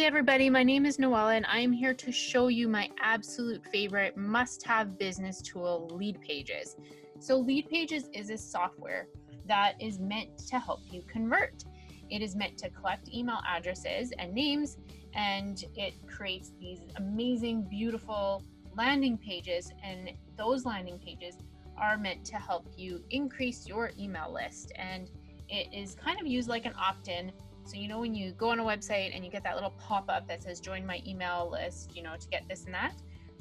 everybody, my name is Noella and I am here to show you my absolute favorite must-have business tool, Leadpages. So Leadpages is a software that is meant to help you convert. It is meant to collect email addresses and names, and it creates these amazing, beautiful landing pages, and those landing pages are meant to help you increase your email list. And it is kind of used like an opt-in. So, when you go on a website and you get that little pop-up that says join my email list, to get this and that.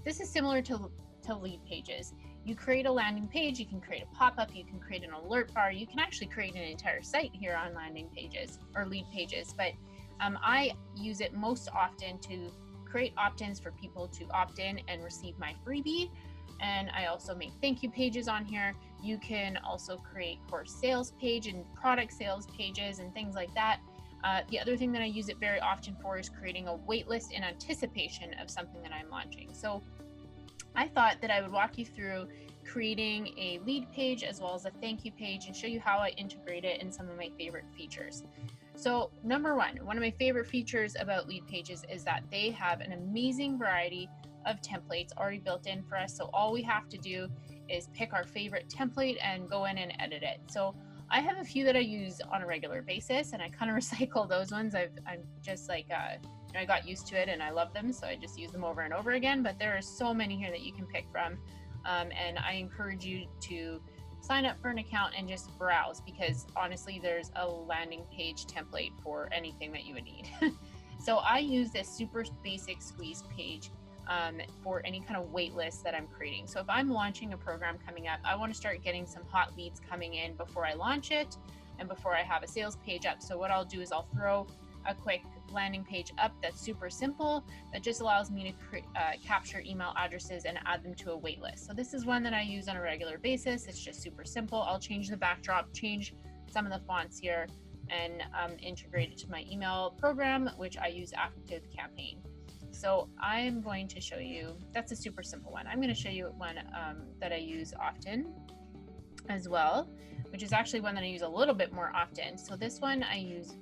This is similar to Leadpages. You create a landing page, you can create a pop-up, you can create an alert bar, you can actually create an entire site here on landing pages or Leadpages. But I use it most often to create opt-ins for people to opt in and receive my freebie. And I also make thank you pages on here. You can also create course sales page and product sales pages and things like that. The other thing that I use it very often for is creating a wait list in anticipation of something that I'm launching. So I thought that I would walk you through creating a lead page as well as a thank you page and show you how I integrate it in some of my favorite features. So number one of my favorite features about Leadpages is that they have an amazing variety of templates already built in for us. So all we have to do is pick our favorite template and go in and edit it. So I have a few that I use on a regular basis, and I kind of recycle those ones. I'm just like, I got used to it and I love them, so I just use them over and over again. But there are so many here that you can pick from, and I encourage you to sign up for an account and just browse, because honestly, there's a landing page template for anything that you would need. So I use this super basic squeeze page for any kind of wait list that I'm creating. So if I'm launching a program coming up, I want to start getting some hot leads coming in before I launch it and before I have a sales page up. So what I'll do is I'll throw a quick landing page up that's super simple, that just allows me to capture email addresses and add them to a wait list. So this is one that I use on a regular basis. It's just super simple. I'll change the backdrop, change some of the fonts here, and integrate it to my email program, which I use ActiveCampaign. So I'm going to show you, that's a super simple one. I'm going to show you one that I use often as well, which is actually one that I use a little bit more often. So this one I use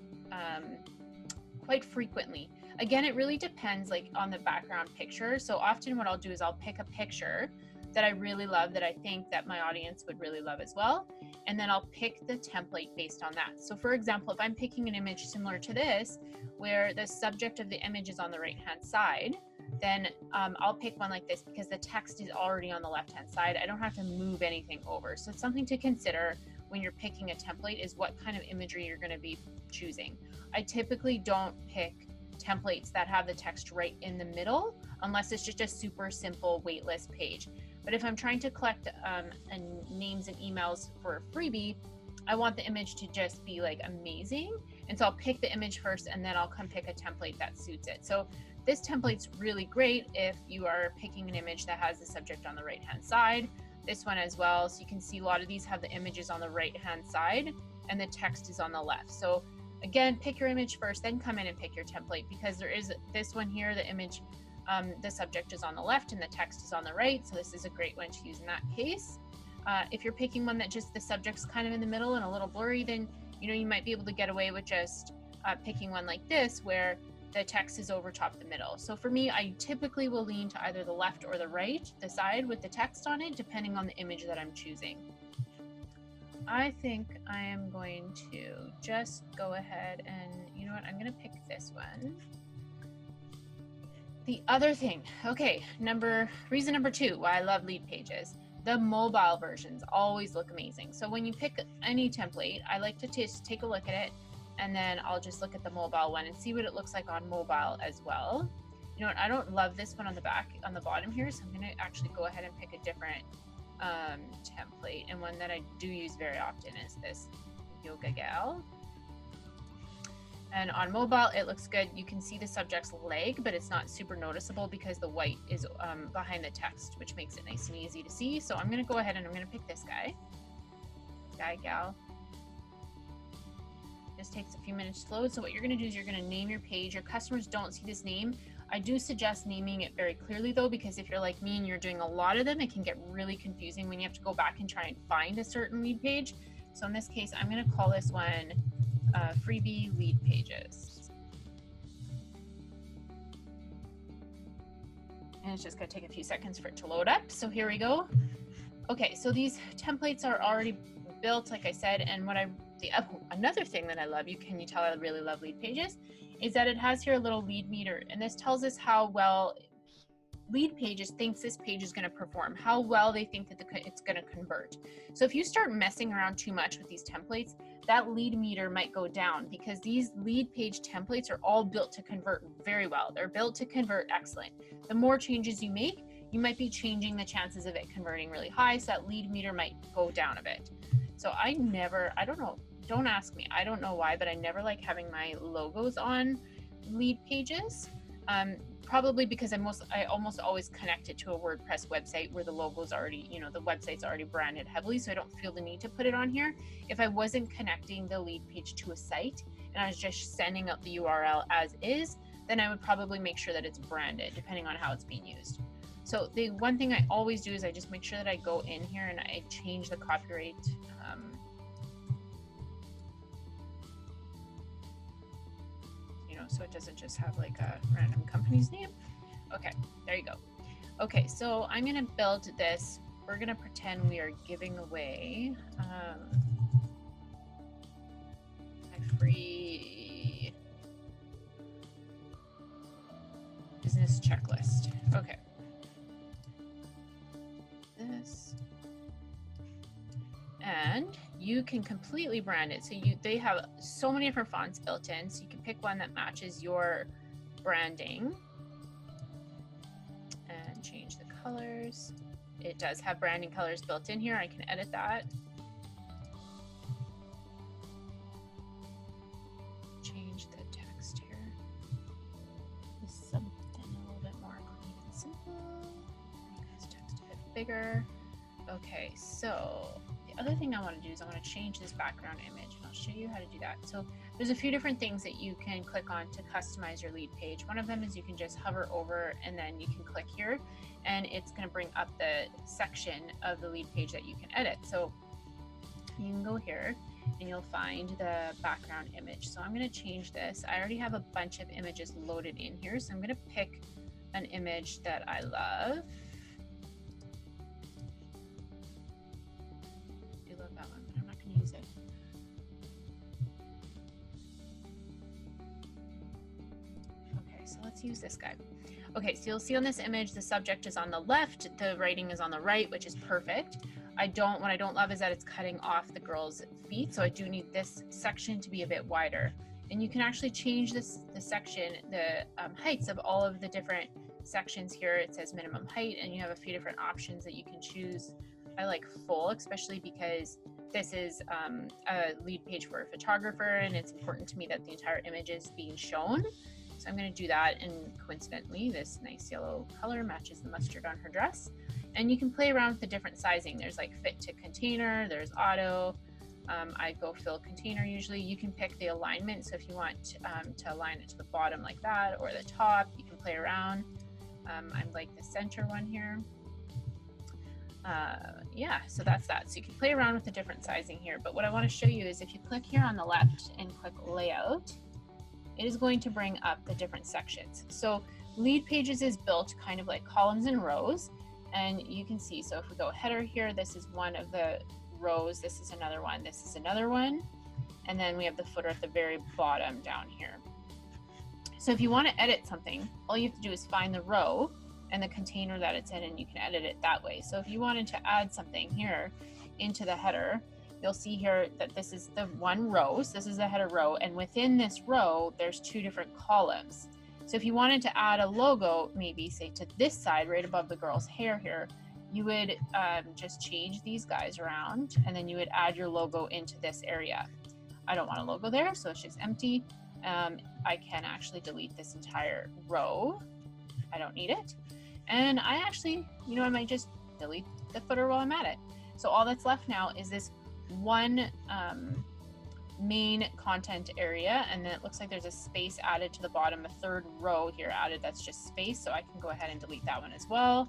quite frequently. Again, it really depends on the background picture. So often what I'll do is I'll pick a picture that I really love, that I think that my audience would really love as well. And then I'll pick the template based on that. So for example, if I'm picking an image similar to this, where the subject of the image is on the right-hand side, then I'll pick one like this because the text is already on the left-hand side. I don't have to move anything over. So it's something to consider when you're picking a template, is what kind of imagery you're going to be choosing. I typically don't pick templates that have the text right in the middle unless it's just a super simple waitlist page. But if I'm trying to collect names and emails for a freebie, I want the image to just be amazing. And so I'll pick the image first and then I'll come pick a template that suits it. So this template's really great if you are picking an image that has the subject on the right-hand side. This one as well. So you can see a lot of these have the images on the right-hand side and the text is on the left. So again, pick your image first, then come in and pick your template, because there is this one here, the image, the subject is on the left and the text is on the right. So this is a great one to use in that case. If you're picking one that just the subject's kind of in the middle and a little blurry, then you might be able to get away with just picking one like this where the text is over top the middle. So for me, I typically will lean to either the left or the right, the side with the text on it, depending on the image that I'm choosing. I think I am going to just go ahead and, I'm going to pick this one. The other thing, okay, reason number 2 why I love Leadpages. The mobile versions always look amazing. So when you pick any template, I like to just take a look at it, and then I'll just look at the mobile one and see what it looks like on mobile as well. I don't love this one on the bottom here, so I'm going to actually go ahead and pick a different template, and one that I do use very often is this Yoga Gal. And on mobile, it looks good. You can see the subject's leg, but it's not super noticeable because the white is behind the text, which makes it nice and easy to see. So I'm going to go ahead and I'm going to pick this guy, gal. This takes a few minutes to load. So what you're going to do is you're going to name your page. Your customers don't see this name. I do suggest naming it very clearly though, because if you're like me and you're doing a lot of them, it can get really confusing when you have to go back and try and find a certain lead page. So in this case, I'm going to call this one freebie lead pages. And it's just going to take a few seconds for it to load up. So here we go. Okay, so these templates are already built, like I said, and another thing that I love, can you tell I really love Leadpages, is that it has here a little lead meter, and this tells us how well Leadpages thinks this page is going to perform, how well they think that it's going to convert. So if you start messing around too much with these templates, that lead meter might go down, because these lead page templates are all built to convert very well. They're built to convert excellent. The more changes you make, you might be changing the chances of it converting really high, so that lead meter might go down a bit. So I don't know, don't ask me, I don't know why, but I never like having my logos on Leadpages. Probably because I almost always connect it to a WordPress website where the logo's already, the website's already branded heavily, so I don't feel the need to put it on here. If I wasn't connecting the lead page to a site and I was just sending out the URL as is, then I would probably make sure that it's branded depending on how it's being used. So the one thing I always do is I just make sure that I go in here and I change the copyright. So it doesn't just have like a random company's name. Okay, there you go. Okay, so I'm gonna build this. We're gonna pretend we are giving away a free business checklist. Okay. This. And you can completely brand it. So they have so many different fonts built in, so you can pick one that matches your branding and change the colors. It does have branding colors built in here. I can edit that. Change the text here. Just something a little bit more clean and simple. Make this text a bit bigger. Okay, so the other thing I want to do is I want to change this background image, and I'll show you how to do that. So there's a few different things that you can click on to customize your lead page. One of them is you can just hover over and then you can click here, and it's going to bring up the section of the lead page that you can edit. So you can go here and you'll find the background image. So I'm going to change this. I already have a bunch of images loaded in here, so I'm going to pick an image that I love. That one, but I'm not going to use it. Okay, so let's use this guy. Okay, so you'll see on this image, the subject is on the left, the writing is on the right, which is perfect. What I don't love is that it's cutting off the girl's feet, so I do need this section to be a bit wider. And you can actually change the section, the heights of all of the different sections here. It says minimum height, and you have a few different options that you can choose. I like full, especially because this is a lead page for a photographer, and it's important to me that the entire image is being shown. So I'm going to do that, and coincidentally, this nice yellow color matches the mustard on her dress. And you can play around with the different sizing. There's like fit to container, there's auto. I go fill container usually. You can pick the alignment, so if you want to align it to the bottom like that, or the top, you can play around. I like the center one here. Yeah, so that's that. So you can play around with the different sizing here, but what I want to show you is if you click here on the left and click layout, it is going to bring up the different sections. So Leadpages is built kind of like columns and rows, and you can see, so if we go header here, this is one of the rows, this is another one, this is another one, and then we have the footer at the very bottom down here. So if you want to edit something, all you have to do is find the row and the container that it's in, and you can edit it that way. So if you wanted to add something here into the header, you'll see here that this is the one row, so this is the header row, and within this row there's two different columns. So if you wanted to add a logo, maybe say to this side right above the girl's hair here, you would just change these guys around, and then you would add your logo into this area. I don't want a logo there, so it's just empty. I can actually delete this entire row. I don't need it. And I actually, I might just delete the footer while I'm at it. So all that's left now is this one main content area, and then it looks like there's a space added to the bottom, a third row here added that's just space, so I can go ahead and delete that one as well.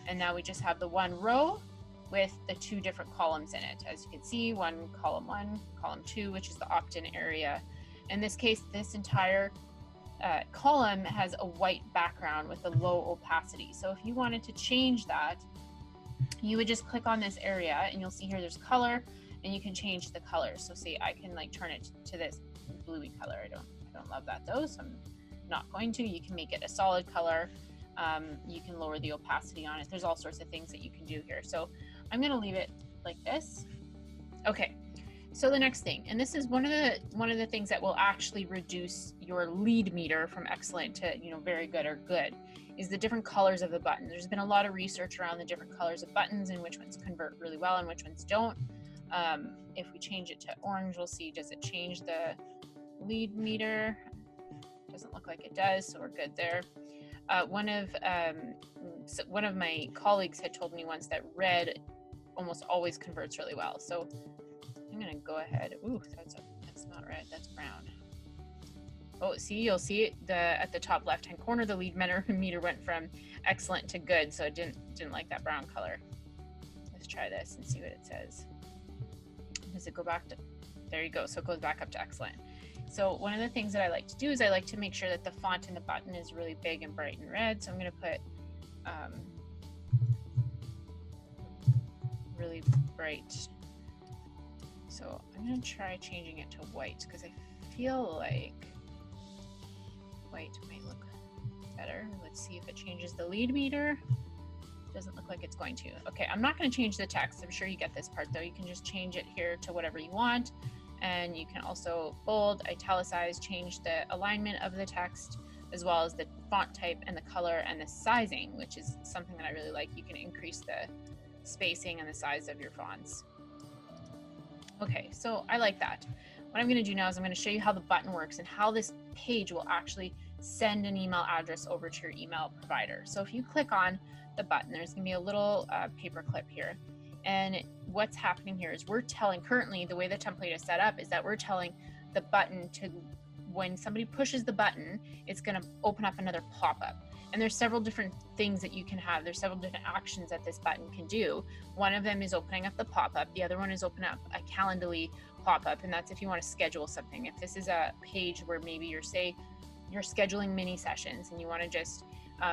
And now we just have the one row with the two different columns in it. As you can see, column 2, which is the opt-in area. In this case, this entire column has a white background with a low opacity. So if you wanted to change that, you would just click on this area and you'll see here there's color, and you can change the color. So see, I can like turn it to this bluey color. I don't love that though, so I'm not going to. You can make it a solid color. You can lower the opacity on it. There's all sorts of things that you can do here. So I'm going to leave it like this. Okay. So the next thing, and this is one of the things that will actually reduce your lead meter from excellent to, you know, very good or good, is the different colors of the button. There's been a lot of research around the different colors of buttons and which ones convert really well and which ones don't. If we change it to orange, we'll see, does it change the lead meter? Doesn't look like it does, so we're good there. One of my colleagues had told me once that red almost always converts really well. So I'm gonna go ahead. Ooh, that's not red, that's brown. Oh, see, you'll see it at the top left-hand corner, the lead meter went from excellent to good, so it didn't like that brown color. Let's try this and see what it says. Does it go back to? There you go. So it goes back up to excellent. So one of the things that I like to do is I like to make sure that the font in the button is really big and bright and red. So I'm going to put really bright. So I'm going to try changing it to white because I feel like white might look better. Let's see if it changes the lead meter. Doesn't look like it's going to. Okay, I'm not going to change the text. I'm sure you get this part though. You can just change it here to whatever you want. And you can also bold, italicize, change the alignment of the text, as well as the font type and the color and the sizing, which is something that I really like. You can increase the spacing and the size of your fonts. Okay, so I like that. What I'm going to do now is I'm going to show you how the button works and how this page will actually send an email address over to your email provider. So if you click on the button, there's going to be a little paper clip here. And what's happening here is we're telling, currently the way the template is set up is that we're telling the button to, when somebody pushes the button, it's going to open up another pop-up. And there's several different things that you can have. There's several different actions that this button can do. One of them is opening up the pop-up. The other one is opening up a Calendly pop-up, and that's if you want to schedule something. If this is a page where maybe you're scheduling mini sessions and you want to just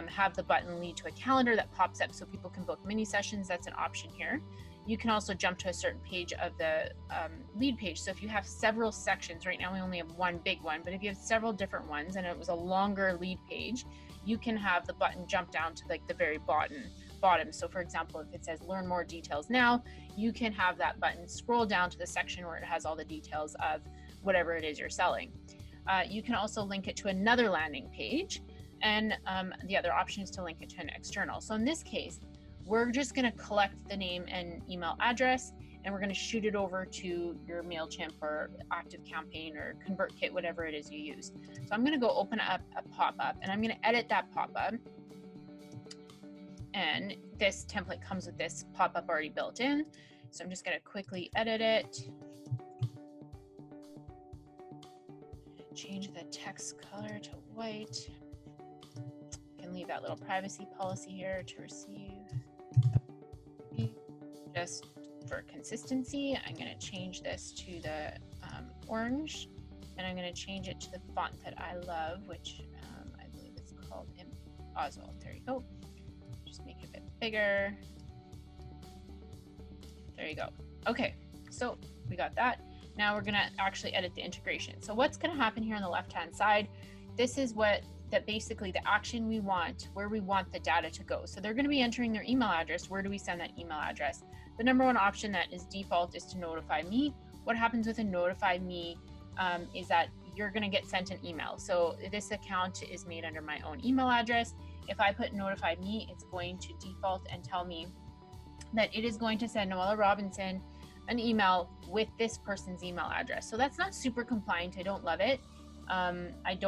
have the button lead to a calendar that pops up so people can book mini sessions, that's an option here. You can also jump to a certain page of the lead page. So if you have several sections, right now we only have one big one, but if you have several different ones and it was a longer lead page, you can have the button jump down to like the very bottom. So for example, if it says learn more details now, you can have that button scroll down to the section where it has all the details of whatever it is you're selling. You can also link it to another landing page. And the other option is to link it to an external. So in this case, we're just going to collect the name and email address, and we're going to shoot it over to your MailChimp or ActiveCampaign or ConvertKit, whatever it is you use. So I'm going to go open up a pop-up, and I'm going to edit that pop-up. And this template comes with this pop-up already built in. So I'm just going to quickly edit it. Change the text color to white. Leave that little privacy policy here to receive. Just for consistency, I'm going to change this to the orange, and I'm going to change it to the font that I love, which I believe it's called Oswald. There you go. Just make it a bit bigger. There you go. Okay, so we got that. Now we're going to actually edit the integration. So what's going to happen here on the left-hand side, this is that basically the action we want, where we want the data to go. So they're going to be entering their email address. Where do we send that email address? The number one option that is default is to notify me. What happens with a notify me is that you're going to get sent an email. So this account is made under my own email address. If I put notify me, it's going to default and tell me that it is going to send Noella Robinson an email with this person's email address. So that's not super compliant. I don't love it. I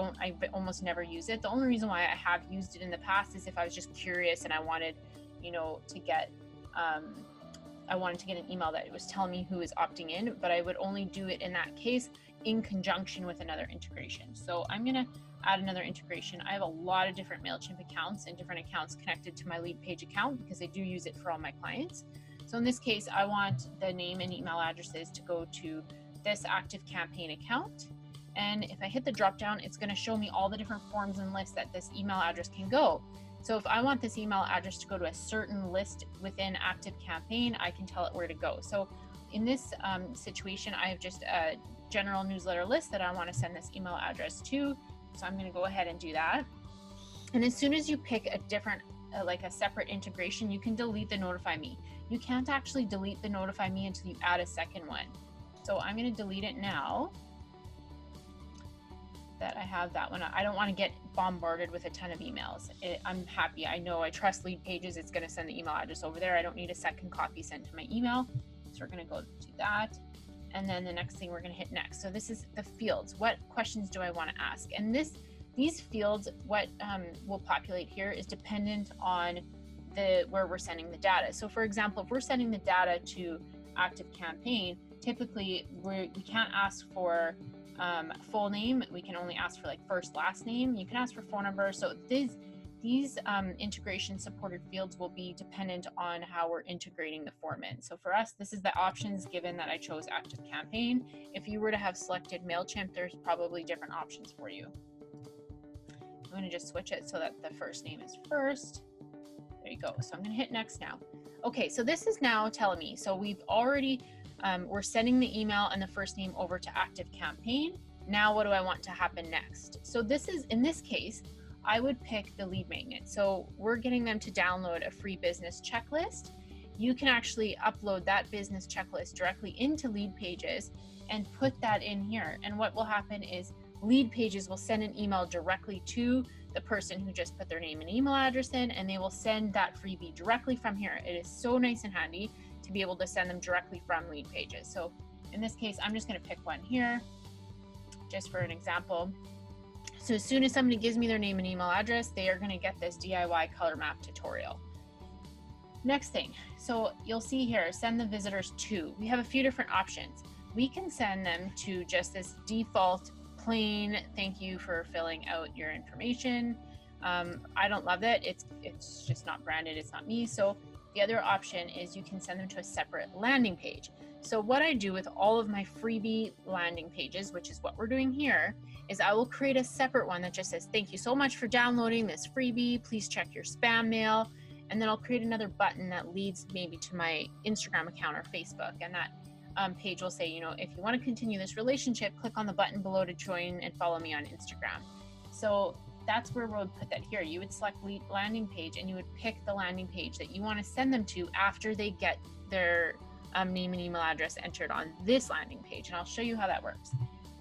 almost never use it. The only reason why I have used it in the past is if I was just curious and I wanted, to get, I wanted to get an email that was telling me who is opting in, but I would only do it in that case in conjunction with another integration. So I'm going to add another integration. I have a lot of different MailChimp accounts and different accounts connected to my Leadpage account because I do use it for all my clients. So in this case, I want the name and email addresses to go to this ActiveCampaign account. And if I hit the drop down, it's going to show me all the different forms and lists that this email address can go. So if I want this email address to go to a certain list within ActiveCampaign, I can tell it where to go. So in this situation, I have just a general newsletter list that I want to send this email address to. So I'm going to go ahead and do that. And as soon as you pick a different, like a separate integration, you can delete the Notify Me. You can't actually delete the Notify Me until you add a second one. So I'm going to delete it now that I have that one. I don't want to get bombarded with a ton of emails. I'm happy. I know I trust Leadpages. It's going to send the email address over there. I don't need a second copy sent to my email. So we're going to go to that. And then the next thing we're going to hit next. So this is the fields. What questions do I want to ask? And these fields, what will populate here is dependent on where we're sending the data. So for example, if we're sending the data to ActiveCampaign, typically we can't ask for full name. We can only ask for like first, last name. You can ask for phone number. So these integration supported fields will be dependent on how we're integrating the form in. So for us, this is the options given that I chose ActiveCampaign. If you were to have selected MailChimp, there's probably different options for you. I'm going to just switch it so that the first name is first. There you go. So I'm going to hit next now. Okay, so this is now telling me, so we've already, we're sending the email and the first name over to ActiveCampaign. Now what do I want to happen next? So this is, in this case, I would pick the lead magnet. So we're getting them to download a free business checklist. You can actually upload that business checklist directly into Leadpages and put that in here. And what will happen is Leadpages will send an email directly to the person who just put their name and email address in, and they will send that freebie directly from here. It is so nice and handy to be able to send them directly from Leadpages. So in this case, I'm just going to pick one here just for an example. So as soon as somebody gives me their name and email address, they are going to get this DIY color map tutorial. Next thing, so you'll see here, send the visitors to. We have a few different options. We can send them to just this default plain thank you for filling out your information. I don't love it. It's just not branded. It's not me. So the other option is you can send them to a separate landing page. So what I do with all of my freebie landing pages, which is what we're doing here, is I will create a separate one that just says, thank you so much for downloading this freebie. Please check your spam mail. And then I'll create another button that leads maybe to my Instagram account or Facebook. And that page will say, you know, if you want to continue this relationship, click on the button below to join and follow me on Instagram. So that's where we'll put that here. You would select landing page and you would pick the landing page that you want to send them to after they get their name and email address entered on this landing page. And I'll show you how that works.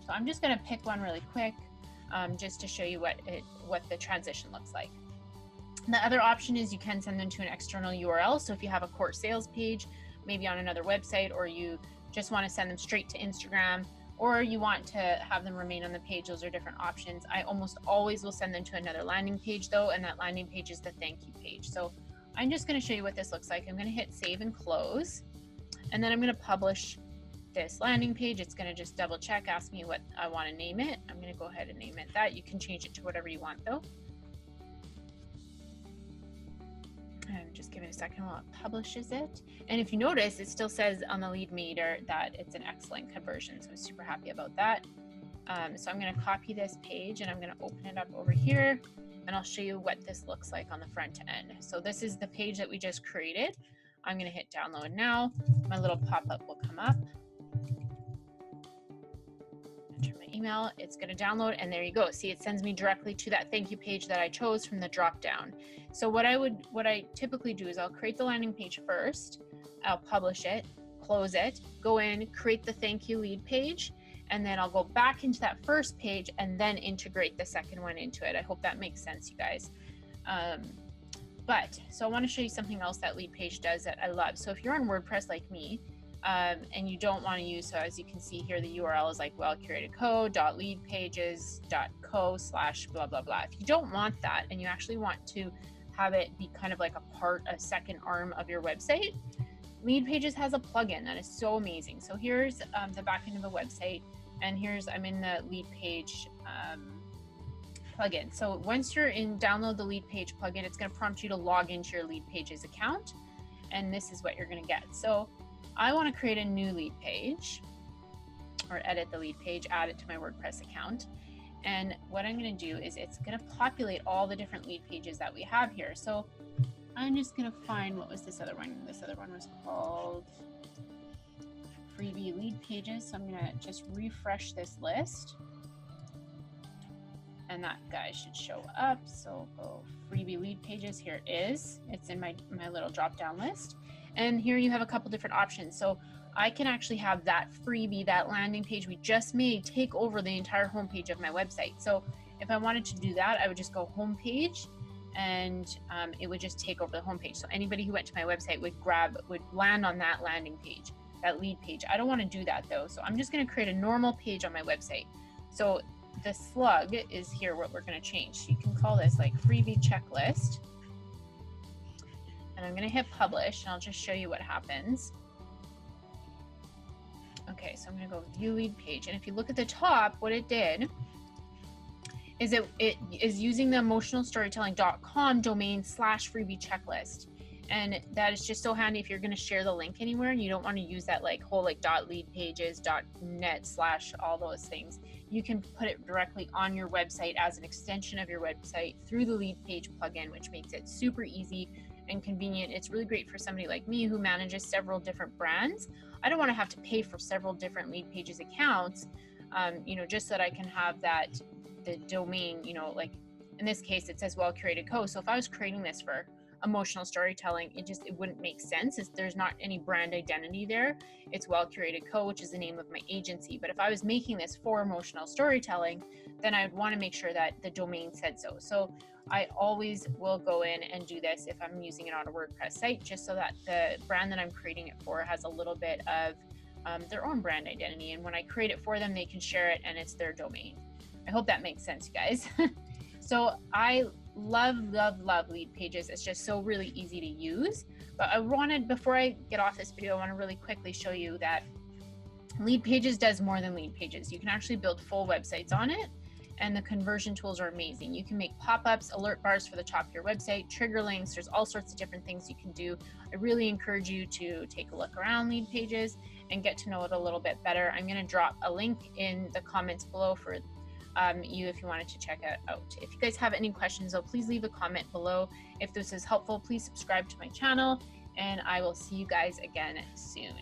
So I'm just going to pick one really quick just to show you what the transition looks like. And the other option is you can send them to an external URL. So if you have a core sales page, maybe on another website, or you just want to send them straight to Instagram, or you want to have them remain on the page, those are different options. I almost always will send them to another landing page though, and that landing page is the thank you page. So I'm just going to show you what this looks like. I'm going to hit save and close, and then I'm going to publish this landing page. It's going to just double check, ask me what I want to name it. I'm going to go ahead and name it that. You can change it to whatever you want though. And just give it a second while it publishes it. And if you notice, it still says on the lead meter that it's an excellent conversion. So I'm super happy about that. So I'm going to copy this page and I'm going to open it up over here, and I'll show you what this looks like on the front end. So this is the page that we just created. I'm going to hit download now. My little pop-up will come up. Enter my email. It's going to download, and there you go. See, it sends me directly to that thank you page that I chose from the drop down. So what I typically do is I'll create the landing page first. I'll publish it, close it, go in, create the thank you lead page, and then I'll go back into that first page and then integrate the second one into it. I hope that makes sense, you guys. So I want to show you something else that Leadpage does that I love. So if you're on WordPress like me, and you don't want to use, so as you can see here, the URL is like wellcuratedcode.leadpages.co/blah blah blah. If you don't want that and you actually want to have it be kind of like a second arm of your website, Leadpages has a plugin that is so amazing. So here's the back end of the website, and I'm in the Leadpage plugin. So once you're in, download the Leadpage plugin, it's going to prompt you to log into your Leadpages account, and this is what you're going to get. So I want to create a new lead page. or edit the lead page, add it to my WordPress account. And what I'm going to do is it's going to populate all the different lead pages that we have here. So I'm just going to find, what was this other one? This other one was called Freebie Lead Pages. So I'm going to just refresh this list. And that guy should show up. So go Freebie Lead Pages. Here it is. It's in my little drop down list. And here you have a couple different options. So I can actually have that freebie, that landing page we just made, take over the entire homepage of my website. So if I wanted to do that, I would just go homepage, and it would just take over the homepage. So anybody who went to my website would land on that landing page, that lead page. I don't want to do that though. So I'm just going to create a normal page on my website. So the slug is here, what we're going to change. So you can call this like freebie checklist. And I'm going to hit publish, and I'll just show you what happens. Okay, so I'm going to go view lead page. And if you look at the top, what it did is it is using the emotionalstorytelling.com domain /freebie checklist. And that is just so handy if you're going to share the link anywhere and you don't want to use that like whole like .leadpages.net/ all those things. You can put it directly on your website as an extension of your website through the lead page plugin, which makes it super easy and convenient. It's really great for somebody like me who manages several different brands. I don't want to have to pay for several different lead pages accounts, just so that I can have the domain, like in this case, it says well curated co. So if I was creating this for emotional storytelling, it wouldn't make sense. There's not any brand identity there. It's well curated co, which is the name of my agency. But if I was making this for emotional storytelling, then I would want to make sure that the domain said so. So I always will go in and do this if I'm using it on a WordPress site, just so that the brand that I'm creating it for has a little bit of their own brand identity. And when I create it for them, they can share it and it's their domain. I hope that makes sense, you guys. So I love lead pages. It's just so really easy to use. But before I get off this video, I want to really quickly show you that lead pages does more than lead pages. You can actually build full websites on it, and the conversion tools are amazing. You can make pop-ups, alert bars for the top of your website, trigger links. There's all sorts of different things you can do. I really encourage you to take a look around lead pages and get to know it a little bit better. I'm going to drop a link in the comments below for you if you wanted to check it out. If you guys have any questions, though, please leave a comment below. If this is helpful, please subscribe to my channel, and I will see you guys again soon.